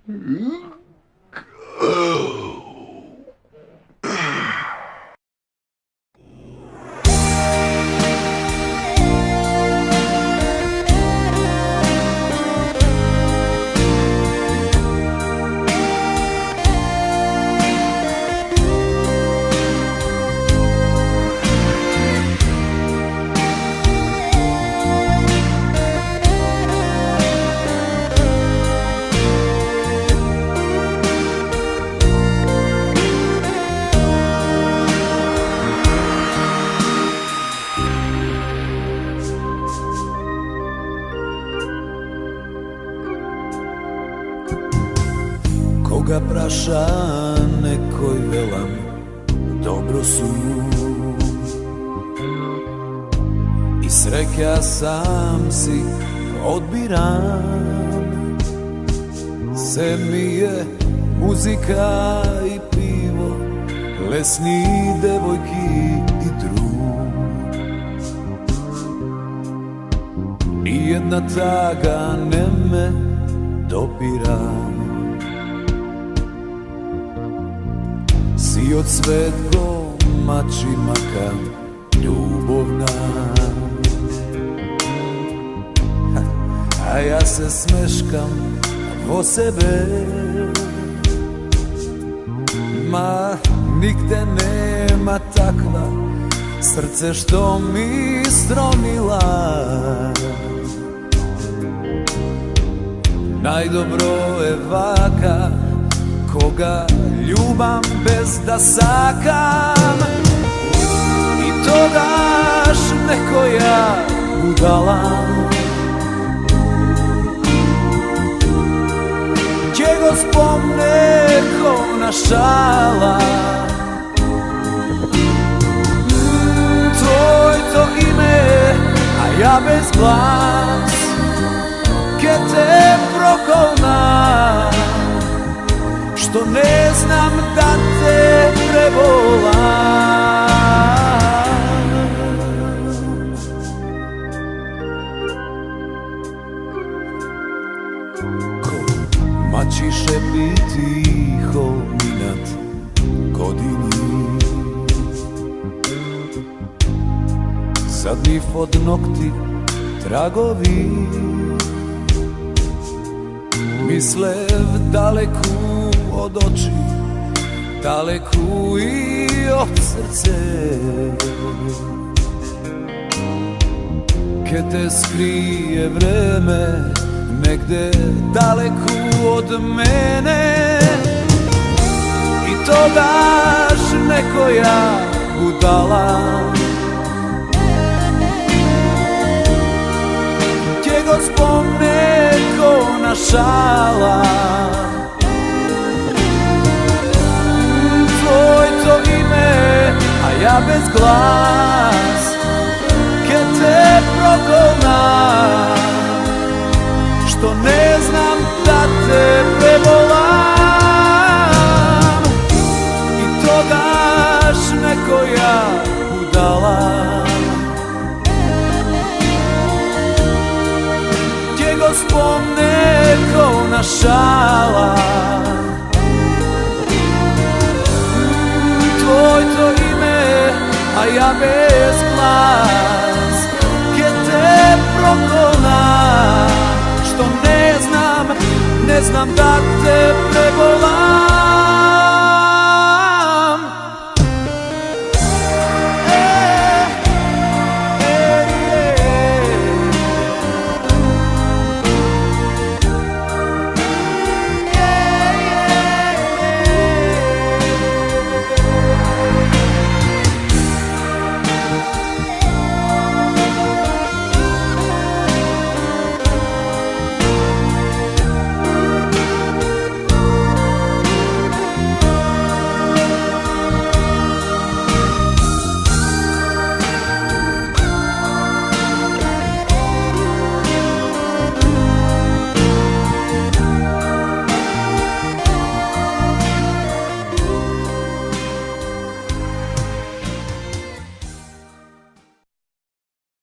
Koga praša nekoj velam, dobro su. I sreka sam si odbiram. Sen mi je muzika i pivo, lesni devojki i drug. Nijedna taga ne me dopira. Si od svetko mačimaka ljubovna, a ja se smeškam vo sebe. Ma nigde nema takva, srce što mi stromila. Najdobro je vaka, koga ljubam bez da sakam. I to daš neko ja budala, gdje go spomne ko na šala. Tvoj to ime, a ja bez glas, ke te progonam, što ne znam da te prevolam. Ko mačiše biti minat godini, zadnji od nokti tragovi, mislev daleku od oči, daleku i od srce. Ke te skrije vreme negde daleku od mene. I to daš neko ja budala, gdje go spomne ko na šala. Tvoj to ime, a ja bez glas, ke te progonam, što ne znam da te prevolam. I to daš neko ja budala, gdje go spomne ko na šala. Tvoj to ime, a ja bez glas, ke te progonam, što ne znam da te prevolam.